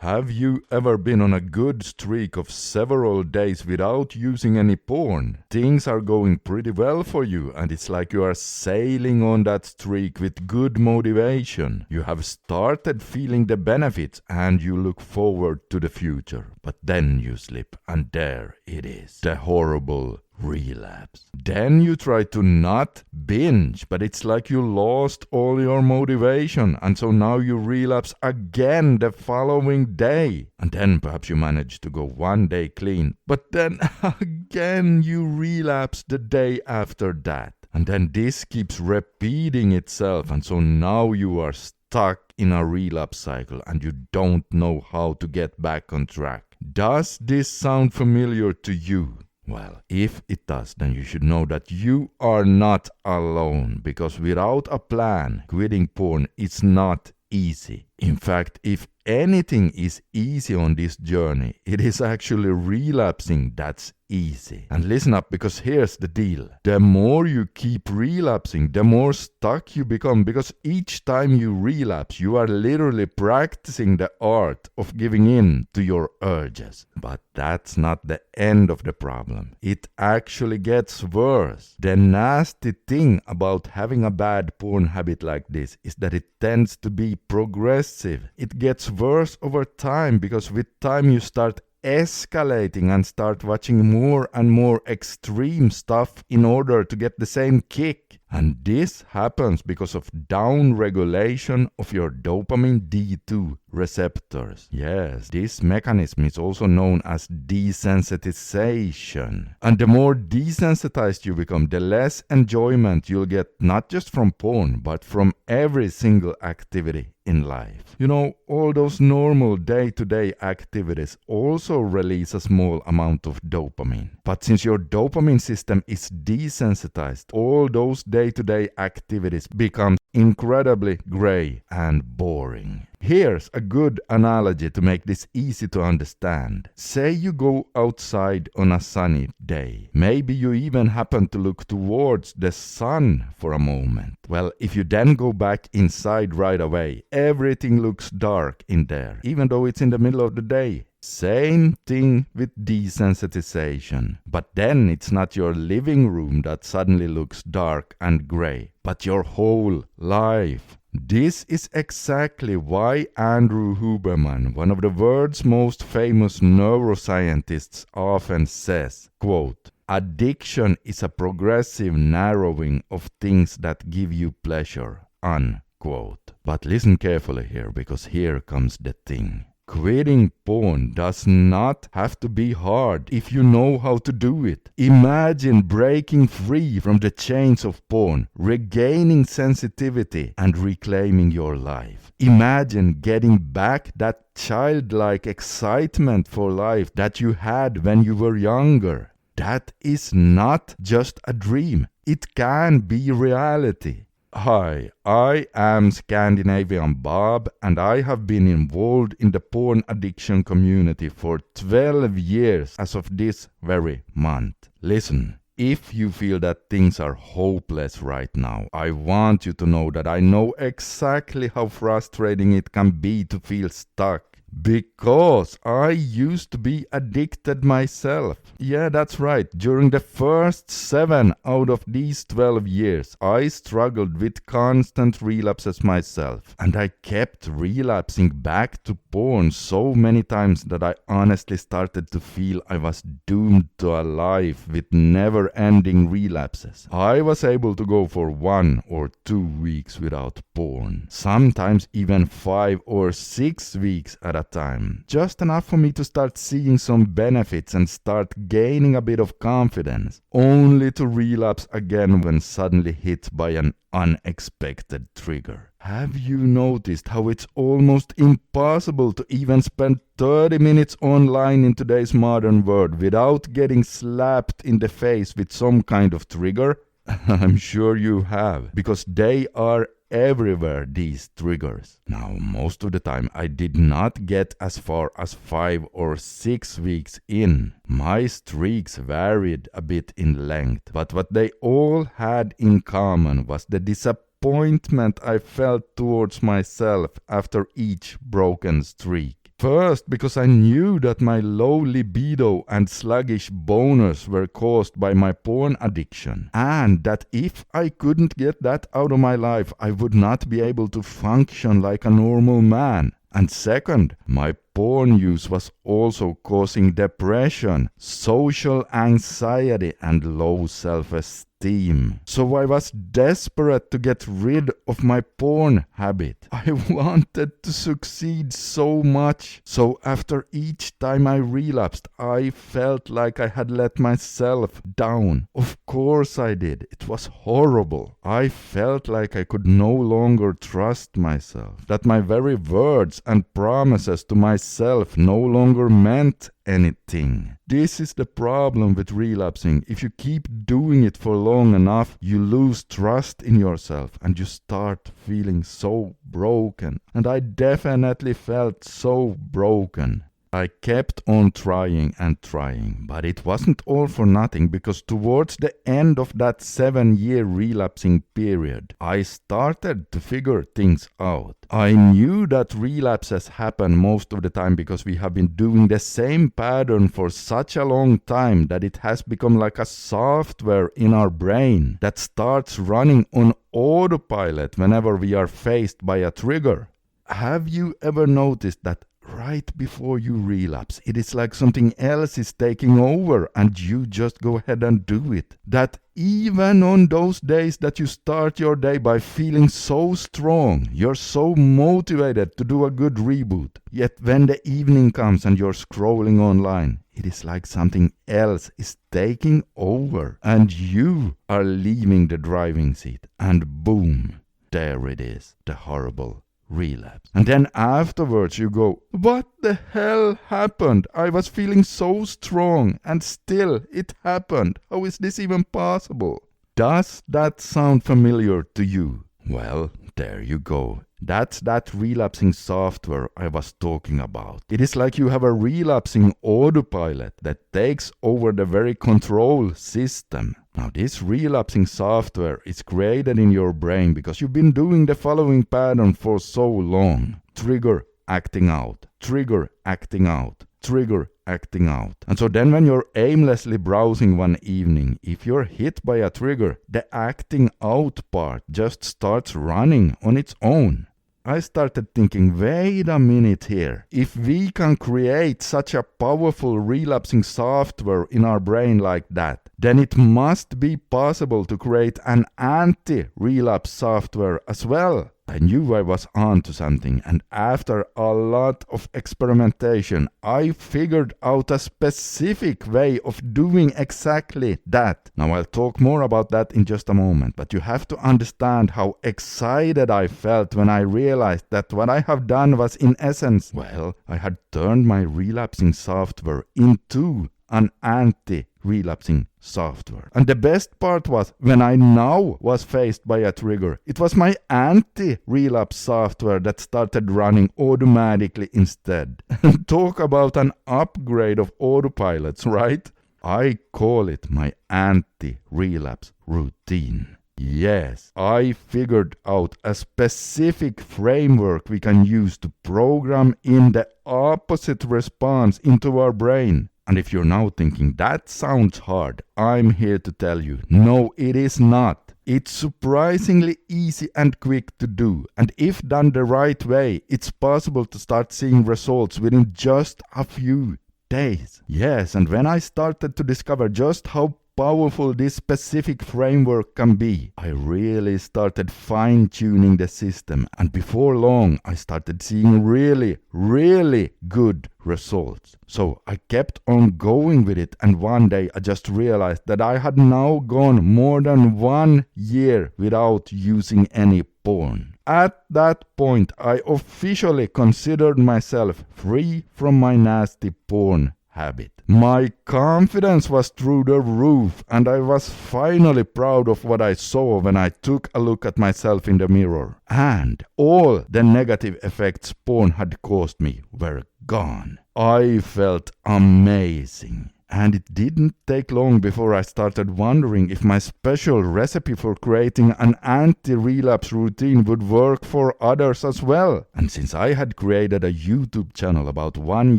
Have you ever been on a good streak of several days without using any porn? Things are going pretty well for you, and it's like you are sailing on that streak with good motivation. You have started feeling the benefits and you look forward to the future. But then you slip, and there it is. The horrible relapse. Then you try to not binge, but it's like you lost all your motivation, and so now you relapse again the following day. And then perhaps you manage to go one day clean, but then again you relapse the day after that. And then this keeps repeating itself, and so now you are stuck in a relapse cycle and you don't know how to get back on track. Does this sound familiar to you? Well, if it does, then you should know that you are not alone, because without a plan, quitting porn is not easy. In fact, if anything is easy on this journey, it is actually relapsing that's easy. And listen up, because here's the deal. The more you keep relapsing, the more stuck you become, because each time you relapse, you are literally practicing the art of giving in to your urges. But that's not the end of the problem. It actually gets worse. The nasty thing about having a bad porn habit like this is that it tends to be progressive. It gets worse over time, because with time you start escalating and start watching more and more extreme stuff in order to get the same kick. And this happens because of down-regulation of your dopamine D2 receptors. Yes, this mechanism is also known as desensitization. And the more desensitized you become, the less enjoyment you'll get, not just from porn, but from every single activity in life. You know, all those normal day-to-day activities also release a small amount of dopamine. But since your dopamine system is desensitized, all those day-to-day activities become incredibly gray and boring. Here's a good analogy to make this easy to understand. Say you go outside on a sunny day. Maybe you even happen to look towards the sun for a moment. Well, if you then go back inside right away, everything looks dark in there, even though it's in the middle of the day. Same thing with desensitization. But then it's not your living room that suddenly looks dark and gray, but your whole life. This is exactly why Andrew Huberman, one of the world's most famous neuroscientists, often says, quote, "Addiction is a progressive narrowing of things that give you pleasure," unquote. But listen carefully here, because here comes the thing. Quitting porn does not have to be hard if you know how to do it. Imagine breaking free from the chains of porn, regaining sensitivity, and reclaiming your life. Imagine getting back that childlike excitement for life that you had when you were younger. That is not just a dream. It can be reality. Hi, I am Scandinavian Bob, and I have been involved in the porn addiction community for 12 years as of this very month. Listen, if you feel that things are hopeless right now, I want you to know that I know exactly how frustrating it can be to feel stuck. Because I used to be addicted myself. Yeah, that's right. During the first 7 out of these 12 years, I struggled with constant relapses myself. And I kept relapsing back to porn so many times that I honestly started to feel I was doomed to a life with never-ending relapses. I was able to go for 1 or 2 weeks without porn. Sometimes even 5 or 6 weeks at a time. Just enough for me to start seeing some benefits and start gaining a bit of confidence, only to relapse again when suddenly hit by an unexpected trigger. Have you noticed how it's almost impossible to even spend 30 minutes online in today's modern world without getting slapped in the face with some kind of trigger? I'm sure you have, because they are everywhere, these triggers. Now, most of the time I did not get as far as 5 or 6 weeks in. My streaks varied a bit in length, but what they all had in common was the disappointment I felt towards myself after each broken streak. First, because I knew that my low libido and sluggish boners were caused by my porn addiction, and that if I couldn't get that out of my life, I would not be able to function like a normal man. And second, my porn use was also causing depression, social anxiety, and low self-esteem. So I was desperate to get rid of my porn habit. I wanted to succeed so much. So after each time I relapsed, I felt like I had let myself down. Of course I did. It was horrible. I felt like I could no longer trust myself, that my very words and promises to myself no longer meant anything. This is the problem with relapsing. If you keep doing it for long enough, you lose trust in yourself and you start feeling so broken. And I definitely felt so broken. I kept on trying and trying, but it wasn't all for nothing, because towards the end of that 7-year relapsing period, I started to figure things out. I knew that relapses happen most of the time because we have been doing the same pattern for such a long time that it has become like a software in our brain that starts running on autopilot whenever we are faced by a trigger. Have you ever noticed that right before you relapse, it is like something else is taking over and you just go ahead and do it? That even on those days that you start your day by feeling so strong, you're so motivated to do a good reboot, yet when the evening comes and you're scrolling online, it is like something else is taking over and you are leaving the driving seat, and boom, there it is, the horrible relapse. And then afterwards you go, what the hell happened? I was feeling so strong and still it happened. How is this even possible? Does that sound familiar to you? Well, there you go. That's that relapsing software I was talking about. It is like you have a relapsing autopilot that takes over the very control system. Now, this relapsing software is created in your brain because you've been doing the following pattern for so long. Trigger, acting out. Trigger, acting out. Trigger, acting out. And so then when you're aimlessly browsing one evening, if you're hit by a trigger, the acting out part just starts running on its own. I started thinking, wait a minute here. If we can create such a powerful relapsing software in our brain like that, then it must be possible to create an anti-relapse software as well. I knew I was onto something, and after a lot of experimentation, I figured out a specific way of doing exactly that. Now, I'll talk more about that in just a moment, but you have to understand how excited I felt when I realized that what I have done was, in essence, well, I had turned my relapsing software into an anti-relapsing software. And the best part was, when I now was faced by a trigger, it was my anti-relapse software that started running automatically instead. Talk about an upgrade of autopilots, right? I call it my anti-relapse routine. Yes, I figured out a specific framework we can use to program in the opposite response into our brain. And if you're now thinking, that sounds hard, I'm here to tell you, no, it is not. It's surprisingly easy and quick to do. And if done the right way, it's possible to start seeing results within just a few days. Yes, and when I started to discover just how powerful this specific framework can be, I really started fine-tuning the system, and before long I started seeing really good results. So I kept on going with it, and one day I just realized that I had now gone more than 1 year without using any porn. At that point, I officially considered myself free from my nasty porn habit. My confidence was through the roof, and I was finally proud of what I saw when I took a look at myself in the mirror. And all the negative effects porn had caused me were gone. I felt amazing. And it didn't take long before I started wondering if my special recipe for creating an anti-relapse routine would work for others as well. And since I had created a YouTube channel about 1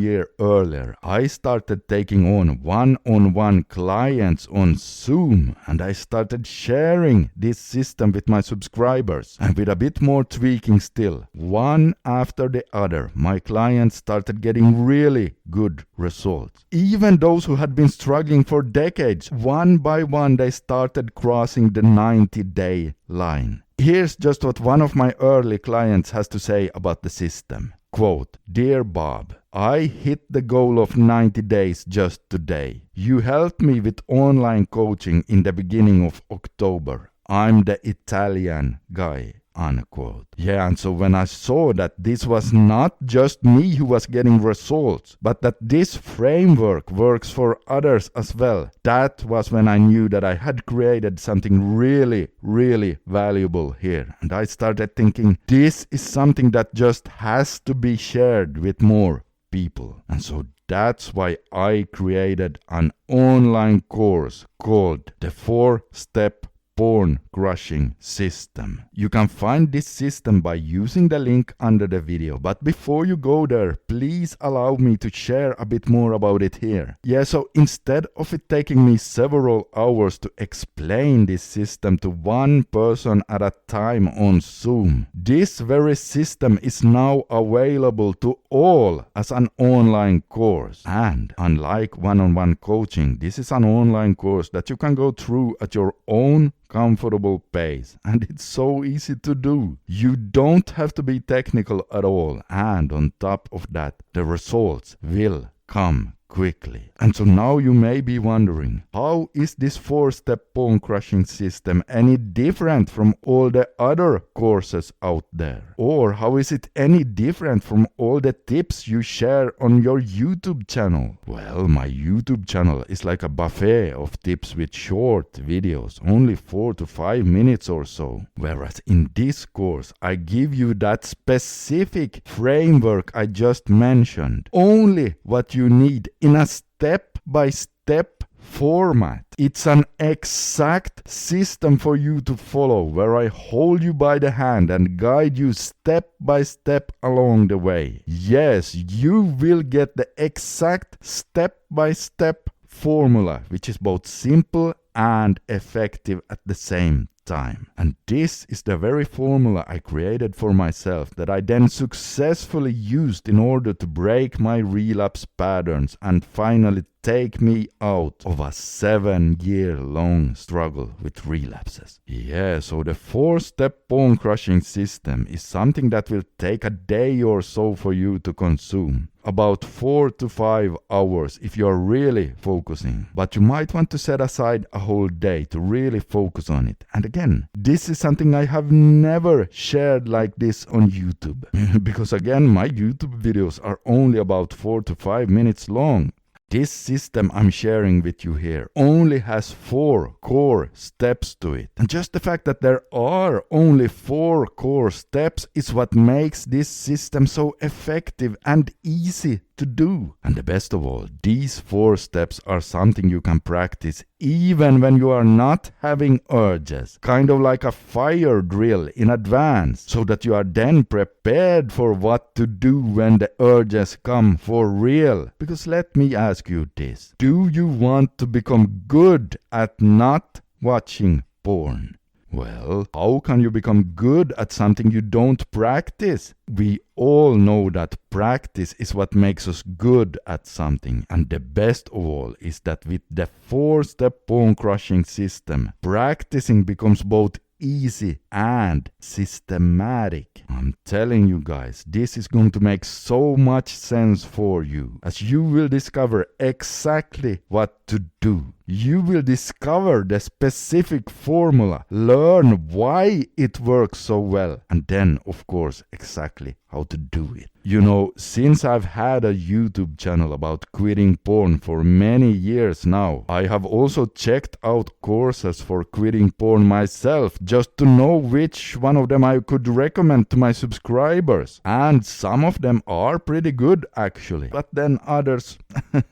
year earlier, I started taking on one-on-one clients on Zoom, and I started sharing this system with my subscribers. And with a bit more tweaking still, one after the other, my clients started getting really good results. Even those who had been struggling for decades, one by one they started crossing the 90-day line. Here's just what one of my early clients has to say about the system. Quote, "Dear Bob, I hit the goal of 90 days just today. You helped me with online coaching in the beginning of October. I'm the Italian guy." Unquote. Yeah, and so when I saw that this was not just me who was getting results, but that this framework works for others as well, that was when I knew that I had created something really, really valuable here. And I started thinking, this is something that just has to be shared with more people. And so that's why I created an online course called the 4-Step Porn Crushing System. You can find this system by using the link under the video, but before you go there, please allow me to share a bit more about it here. Yeah, so instead of it taking me several hours to explain this system to one person at a time on Zoom, this very system is now available to all as an online course. And unlike one-on-one coaching, this is an online course that you can go through at your own comfortable pace, and it's so easy to do. You don't have to be technical at all, and on top of that, the results will come quickly. And so now you may be wondering, how is this 4-step bone crushing system any different from all the other courses out there? Or how is it any different from all the tips you share on your YouTube channel? Well, my YouTube channel is like a buffet of tips with short videos, only 4 to 5 minutes or so. Whereas in this course, I give you that specific framework I just mentioned. Only what you need in a step-by-step format. It's an exact system for you to follow, where I hold you by the hand and guide you step by step along the way. Yes, you will get the exact step-by-step formula, which is both simple and effective at the same time. And this is the very formula I created for myself that I then successfully used in order to break my relapse patterns and finally take me out of a 7-year-long struggle with relapses. Yeah, so the 4-step bone crushing system is something that will take a day or so for you to consume. About 4 to 5 hours if you're really focusing. But you might want to set aside a whole day to really focus on it. And again, this is something I have never shared like this on YouTube. Because again, my YouTube videos are only about 4 to 5 minutes long. This system I'm sharing with you here only has 4 core steps to it. And just the fact that there are only 4 core steps is what makes this system so effective and easy to do. And the best of all, these 4 steps are something you can practice even when you are not having urges. Kind of like a fire drill in advance, so that you are then prepared for what to do when the urges come for real. Because let me ask you this. Do you want to become good at not watching porn? Well, how can you become good at something you don't practice? We all know that practice is what makes us good at something. And the best of all is that with the 4-step bone crushing system, practicing becomes both easy and systematic. I'm telling you guys, this is going to make so much sense for you, as you will discover exactly what to do. You will discover the specific formula, learn why it works so well, and then, of course, exactly how to do it. You know, since I've had a YouTube channel about quitting porn for many years now, I have also checked out courses for quitting porn myself just to know which one of them I could recommend to my subscribers. And some of them are pretty good actually. But then others,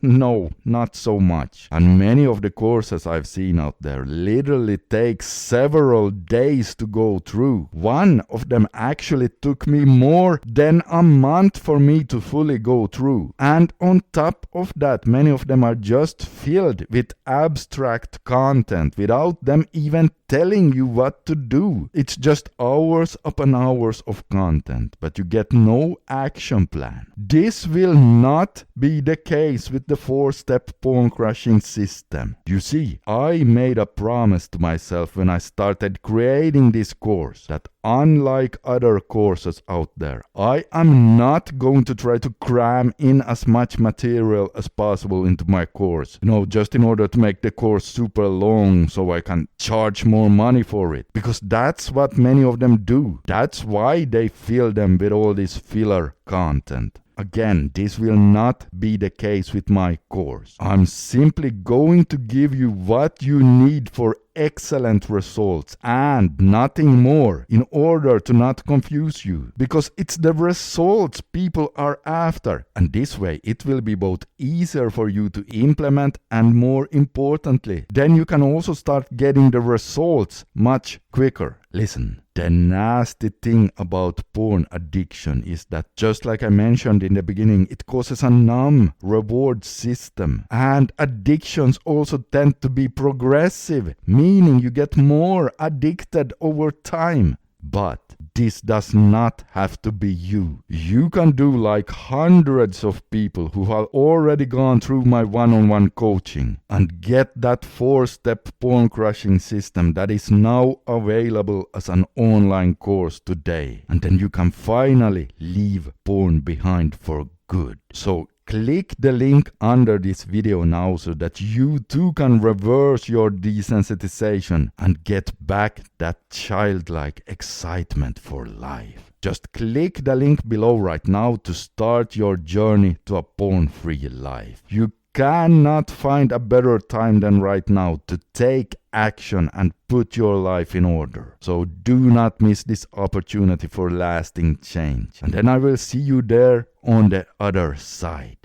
no, not so much. And many of the courses I've seen out there literally take several days to go through. One of them actually took me more than a month for me to fully go through. And on top of that, many of them are just filled with abstract content without them even telling you what to do. It's just hours upon hours of content, but you get no action plan. This will not be the case with the 4-step pawn crushing system. You see, I made a promise to myself when I started creating this course that unlike other courses out there, I am not going to try to cram in as much material as possible into my course, just in order to make the course super long so I can charge more money for it, because that's what many of them do. That's why they fill them with all this filler content. Again, this will not be the case with my course. I'm simply going to give you what you need for excellent results and nothing more, in order to not confuse you, because it's the results people are after, and this way it will be both easier for you to implement and, more importantly, then you can also start getting the results much quicker. Listen, the nasty thing about porn addiction is that, just like I mentioned in the beginning, it causes a numb reward system. And addictions also tend to be progressive, meaning you get more addicted over time. But this does not have to be you. You can do like hundreds of people who have already gone through my one-on-one coaching and get that 4-step pawn crushing system that is now available as an online course today. And then you can finally leave porn behind for good. So click the link under this video now so that you too can reverse your desensitization and get back that childlike excitement for life. Just click the link below right now to start your journey to a porn-free life. You cannot find a better time than right now to take action and put your life in order. So do not miss this opportunity for lasting change. And then I will see you there on the other side.